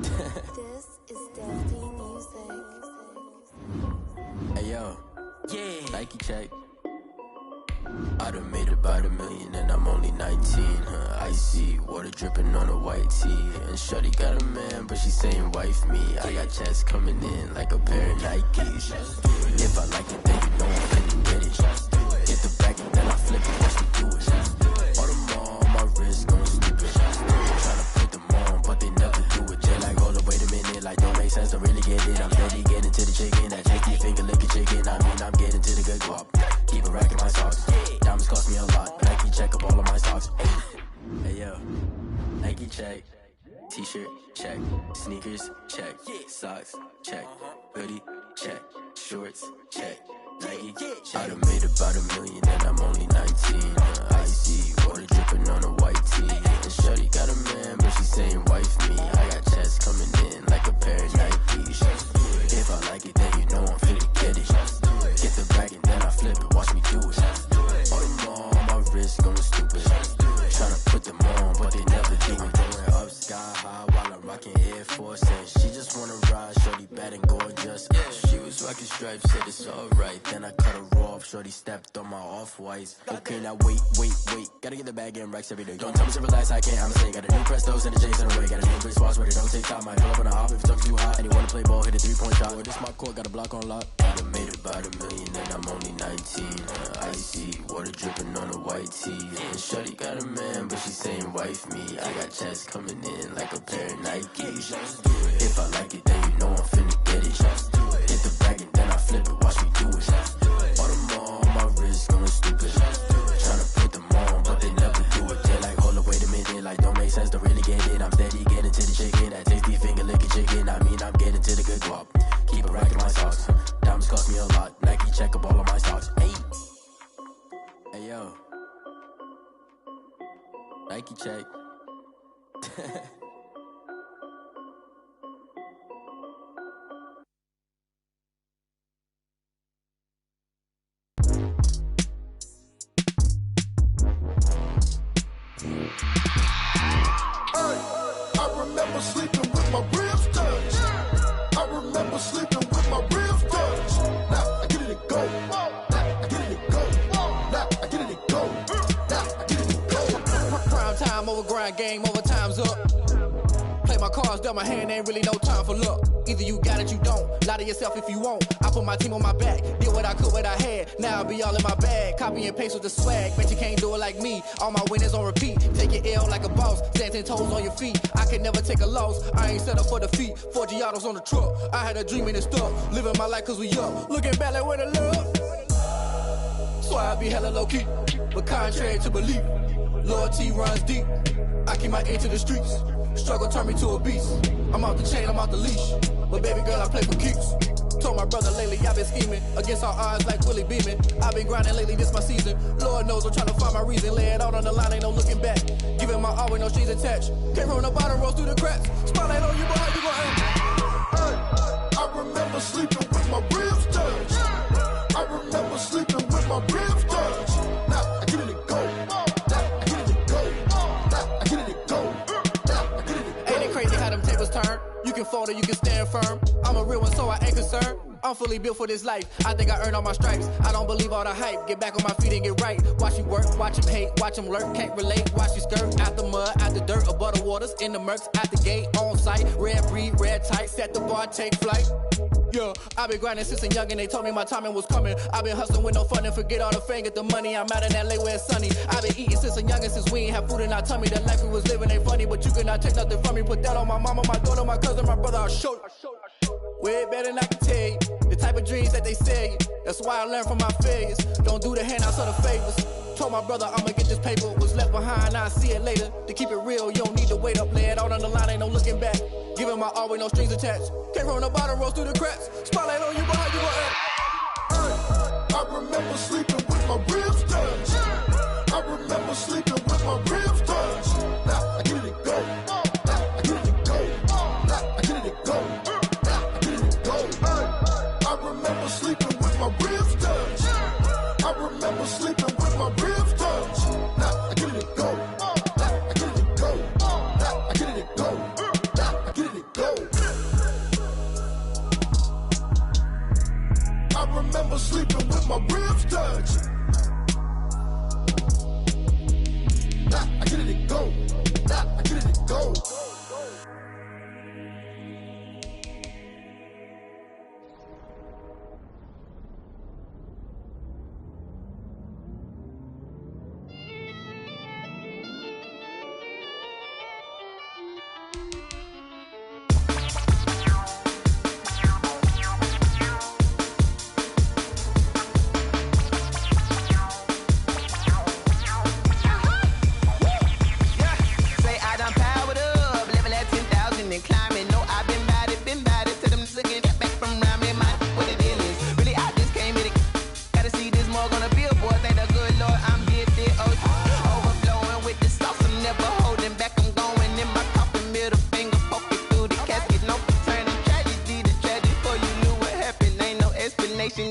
This is Dusty Music. Hey yo, yeah. Nike check. I done made about $1 million and I'm only 19. Icy water dripping on a white tee. And shorty got a man, but she saying wife me. I got checks coming in like a pair of Nikes. If I like it, then you know I'm finna get it. Get the back and then I flip it. Watch me do it. All them on my wrist going stupid. Tryna put them on, but they never do it. They like, hold up, wait a minute. Like, don't make sense to really get it. I'm steady getting to the chicken. That tasty finger licking chicken. I mean, I'm getting to the good guap. Keep a rack in my socks. Diamonds cost me a lot. Nike check up all of my socks. Hey yo, Nike check. T-shirt check. Sneakers check. Socks check. Hoodie check. Shorts check. Nike I done made about $1 million and I'm only 19. Icy water dripping on a white tee. And shorty got a man, but she saying wife me. I got checks coming in like a pair of Nikes. If I like it, then you know I'm finna get it. Get the bag and then I flip it. Watch me do it. All them on my wrist going stupid. Tryna put them on, but they never do it. Going up sky high while I'm rocking Air Force. And she just wanna ride, shorty bad and gorgeous. She was rocking stripes, said it's alright. Then I cut her off, shorty stepped on my off-whites. Okay, now wait. Gotta get the bag and racks every day. Don't tell me to relax, I can't, I'ma say. Got a new Prestos and the J's in the way. Got a new British watch, but it don't take time. Might pull up on a hop if it talks too high. And you wanna play ball, hit a 3-point shot. Or this my court, got a block on lock. I done made about $1 million and I'm only 19. Icy water dripping on a white tee. And shorty got a man, but she saying wife me. I got checks coming in like a pair of Nikes. If I like it, then you know I'm finna get it. Hit the bag and then I flip it, watch me do it. All them on my wrist going stupid. Tryna put them on, but they never do it. They like, hold up, wait a minute. Like, don't make sense to really get it. I'm steady getting to the chicken. That tasty finger licking chicken. I mean, I'm getting to the good guap. Keep a rack in my socks. Diamonds cost me a lot. Nike check up all of my socks. Hey yo. Nike check. I remember sleeping with my ribs touched. I remember sleeping with my ribs touched. Now I get it and go. Now I get it and go. Now I get it and go. Now I get it and go. Prime time over grind game, over time's up. Play my cards, dealt my hand, ain't really no time for luck. Either you got it, you don't. Lie to yourself if you won't. I put my team on my back, did what I could, what I had. Now I'll be all in my bag, copy and paste with the swag. Bet you can't do it like me. All my winners on repeat. Take your L like a boss, stand 10 toes on your feet. I can never take a loss. I ain't set up for defeat. 4 Giottos on the truck. I had a dream and it stuck. Living my life cause we up. Looking back like where the love. So I be hella low key, but contrary to belief, loyalty runs deep. I keep my ear to the streets. Struggle turned me to a beast. I'm off the chain, I'm off the leash. But baby girl, I play for keeps. Told my brother lately, I've been scheming against all odds like Willie Beeman. I've been grinding lately, this my season. Lord knows I'm trying to find my reason. Lay it out on the line, ain't no looking back. Giving my all with no strings attached. Came from the bottom, rose through the cracks. Spotlight on you, boy, how you gon' act? I remember sleeping with my ribs touched. I remember sleeping with my ribs touched. Now I get it and go. Now I get it and go. Now I get it and go. Now I get it and go. Ain't it crazy how them tables turn? You can fold or you can stand firm. I'm a real one, so I ain't concerned. I'm fully built for this life. I think I earned all my stripes. I don't believe all the hype. Get back on my feet and get right. Watch you work, watch him hate, watch him lurk. Can't relate, watch you skirt. Out the mud, out the dirt, above the waters, in the murks, out the gate, on site. Red breed, red tight, set the bar, take flight. Yeah, I been grinding since a young and they told me my timing was coming. I been hustling with no fun and forget all the fame, get the money. I'm out in LA where it's sunny. I been eating since a young and since we ain't have food in our tummy. The life we was living ain't funny, but you cannot take nothing from me. Put that on my mama, my daughter, my cousin, my brother, I'll show you. Way better than I can tell you. The type of dreams that they sell you. That's why I learned from my failures. Don't do the handouts or the favors. Told my brother I'ma get this paper. Was left behind, I'll see it later. To keep it real, you don't need to wait up. Lay it out on the line, ain't no looking back. Giving my all with no strings attached. Came from the bottom, rose through the cracks. Spotlight on you, but how you gon' act? I remember sleeping with my ribs touched. I remember sleeping with my ribs touched. Now I get it and go. Now I get it and go. Now I get it and go. Now I get it and go. I remember sleeping with my ribs touched. I remember sleeping with my ribs touched. Now I get it and go. Now I get it and go. Now I get it and go. Now I get it and go. with my ribs touch. I get it to go. I get it to go.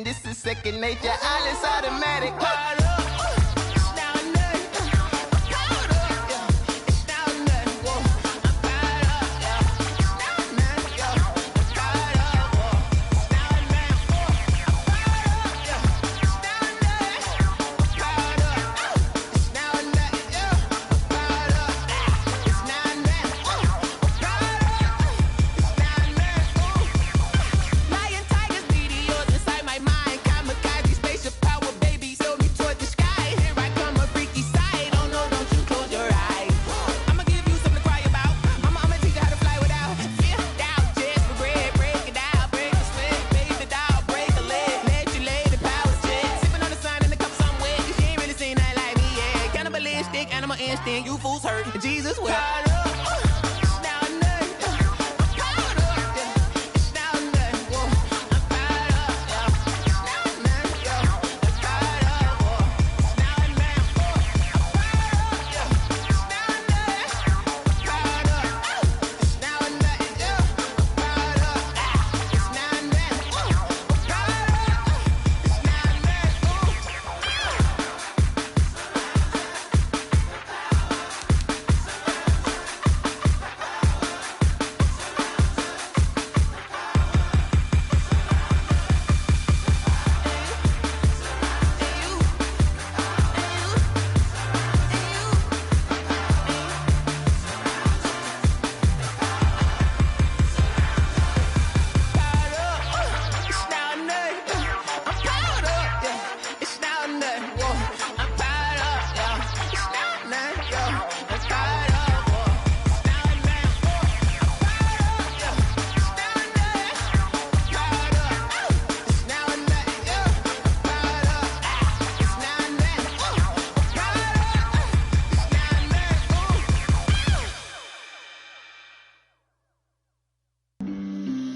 This is second nature, all is automatic. Animal instinct, you fools hurt. Jesus will.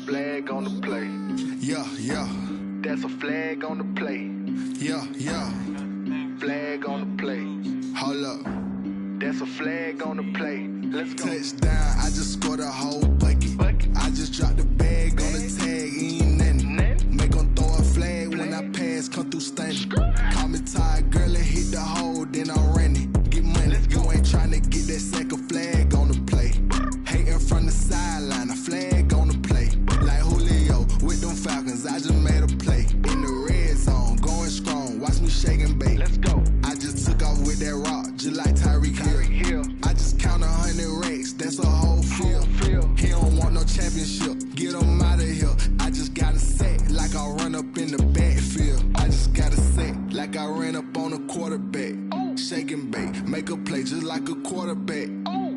Flag on the play. Yeah, yeah. That's a flag on the play. Yeah, yeah. Flag on the play. Hold up. That's a flag on the play. Let's go. Touchdown, I just scored a whole bucket. I just dropped the bag on the tag, ain't nothing. Make them throw a flag when I pass, come through stunning. Call me tired, girl, and hit the hole, then I'm running. Get money, you ain't trying to get that second flag on the play. Hating from the sideline, a flag on the play. Like Julio with them Falcons, I just made a play. In the red zone, going strong, watch me shake and bake. Let's go. I just took off with that rock, just like Tyreek Hill. I just count 100 racks, that's a whole field. He don't want no championship, get him out of here. I just gotta set like I run up in the backfield. I just gotta set like I ran up on a quarterback. Shake and bake, make a play just like a quarterback.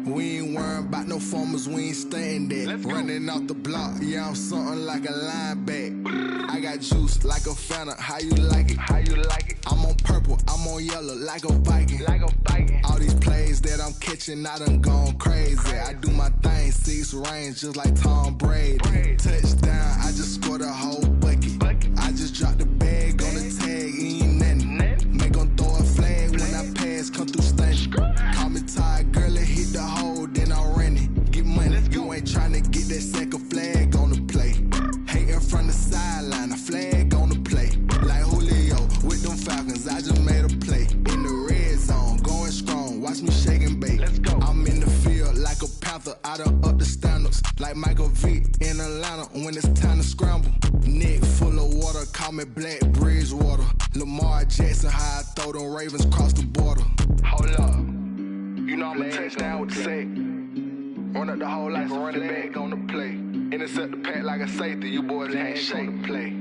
We ain't worrying about no formers, we ain't staying there. Running off the block, yeah, I'm something like a linebacker. I got juice like a Fanta, how you like it? How you like it? I'm on purple, I'm on yellow like a Viking. Like a Viking. All these plays that I'm catching, I done gone crazy. I do my thing, 6 range just like Tom Brady. Touchdown, I just scored a whole bucket. I just dropped the bag on the tag, ain't nothing. Make them throw a flag when I pass, come through stunning. Call me tired, girl, and hit the hole, then I'm running. Get money, you ain't trying to get that second flag on the play. Hating from the sideline, a flag on the play. Like Julio with them Falcons, I just made a play. In the red zone, going strong, watch me shake and bake. Let's go. I'm in the field like a panther, I done up the standards. Like Michael Vick in Atlanta when it's time to scramble. Neck full of water, call me Black Bridgewater. Jackson, how I throw them Ravens across the border. Hold up. You know I'm a touchdown with the sack. Run up the whole life and running back on the play. Intercept the pack like a safety. You boys ain't shake the play.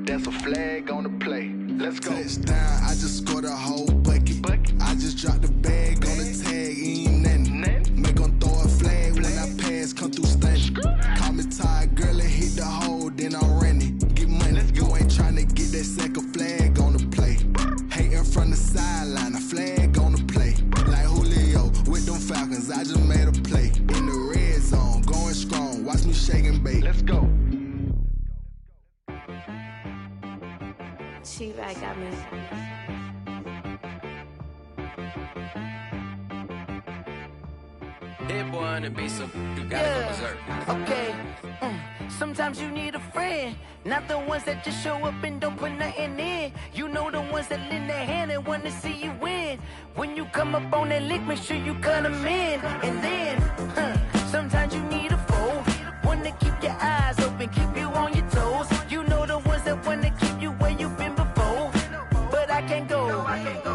That's a flag on the play. Let's go. Touchdown, I just scored a whole bucket. I just dropped the bag on the tag, ain't nothing. Make them throw a flag when I pass, come through stunning. Call me tired, girl, and hit the hole, then I'm running. Get money, you ain't tryna get that second flag on the play. Hating from the sideline, a flag on the play. Like Julio with them Falcons, I just made a play. In the red zone, going strong, watch me shake and bake. Let's go. She-Rag got me. Hit boy on the beat, so you gotta go berserk. Okay. Sometimes you need a friend, not the ones that just show up and don't put nothing in. You know the ones that lend their hand and want to see you win. When you come up on that lick, make sure you cut them in. And then, sometimes you need a foe, one to keep your eyes open, keep you on your toes. You know the ones that want to keep you where you've been before. But I can't go,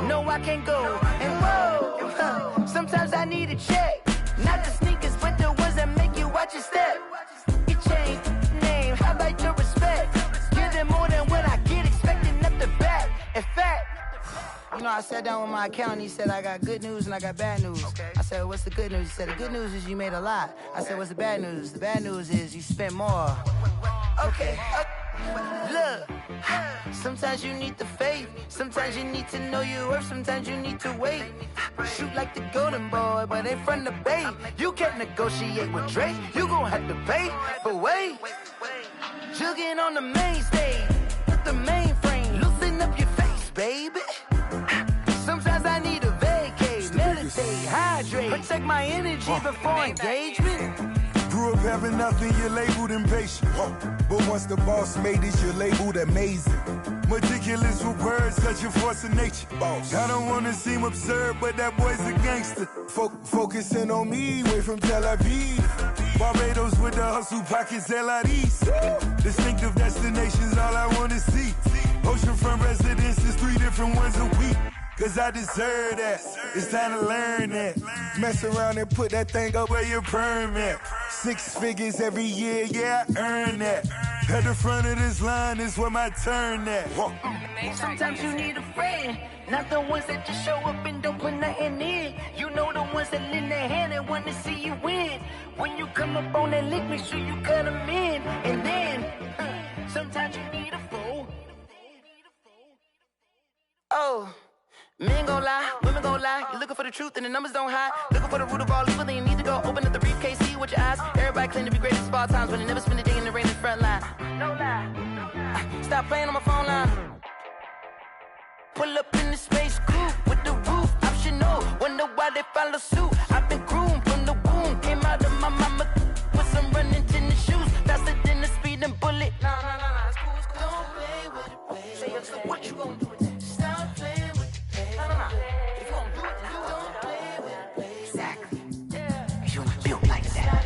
no I can't go. And whoa, sometimes I need a check. Not the sneakers, but the ones that make you watch your step. Your chain, name, how about your respect? Give them more than what I get, expecting up the back. In fact, you know, I sat down with my accountant, he said I got good news and I got bad news. I said, what's the good news? He said, the good news is you made a lot. I said, what's the bad news? The bad news is you spent more. Okay. Look, sometimes you need the faith, sometimes you need to know your worth, sometimes you need to wait. Shoot like the golden boy, but ain't from the bay. You can't negotiate with Drake, you gon' have to pay. But wait, jugging on the main stage, with the mainframe, loosen up your face, baby. Sometimes I need a vacate, meditate, hydrate, protect my energy before engagement. Grew up having nothing, you're labeled impatient. But once the boss made it, you're labeled amazing. Meticulous with words, such a force of nature. I don't wanna seem absurd, but that boy's a gangster. Focusing on me, way from Tel Aviv. Barbados with the hustle pockets, LIDs. Distinctive destinations, all I wanna see. Oceanfront residences, 3 different ones a week. Cause I deserve that, it's time to learn that. Mess around and put that thing up where your permit. 6 figures every year, yeah, I earn that. At the front of this line is where my turn at. Sometimes you need a friend, not the ones that just show up and don't put nothing in. You know the ones that lend their hand and want to see you win. When you come up on that lick, make sure you cut them in. And then, sometimes you need a fool. Oh. Men gon' lie, women gon' lie. You're looking for the truth and the numbers don't hide. Looking for the root of all evil, then you need to go open up the briefcase, see with your eyes. Everybody claim to be greatest of all times, but they never spend a day in the rain in the front line. No lie. Stop playing on my phone line. Pull up in the space coupe with the roof optional. Wonder why they follow suit. I've been groomed from the womb. Came out of my mama with some running tennis shoes. Faster than the speeding bullet. Nah, it's cool, it's cool. Don't play with it, baby. Say, what you gon' do with that? Stop playing. If you gon' do it, then don't play with it, baby. Exactly. Yeah. You ain't built like that.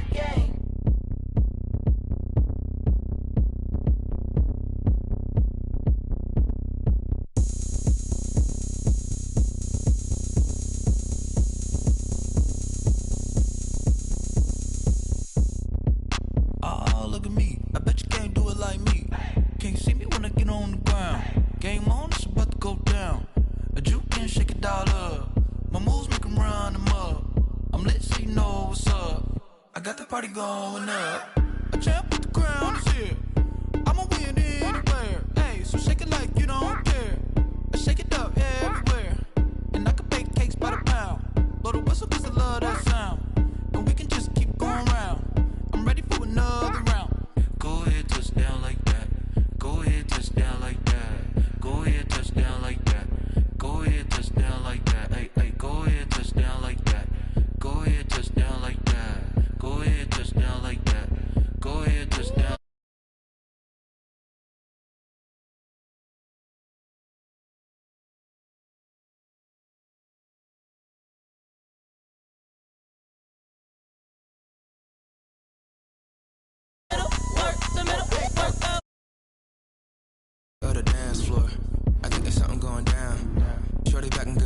Oh, look at me. I bet you can't do it like me. Can't see me when I get on the ground. Game on, it's about to go down. A juke can shake it all up. My moves make 'em run them up. I'm lit so you know what's up. I got the party going up. A champ with the crown is here. I'ma win anywhere. Hey, so shake it like you don't care. I shake it up everywhere. And I can bake cakes by the pound. Blow the whistle cause I love that sound. And we can just keep going round. I'm ready for another round. Go ahead, touch down like that. Go ahead, touch down like that. Go ahead, touch down like that. Go ahead, touch down like that. Hey, hey, go ahead, touch down like that. Go ahead, touch down like that. Go ahead, touch down like that. Go ahead, touch down.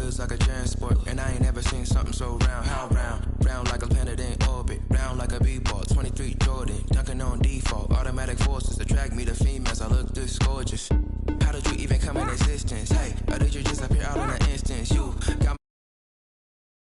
wheels like a transport. And I ain't never seen something so round. How round? Round like a planet in orbit. Round like a b-ball. 23 Jordan. Dunking on default. Automatic forces attract me to females. I look this gorgeous. How did you even come in existence? Hey, or did you just appear out in an instance? You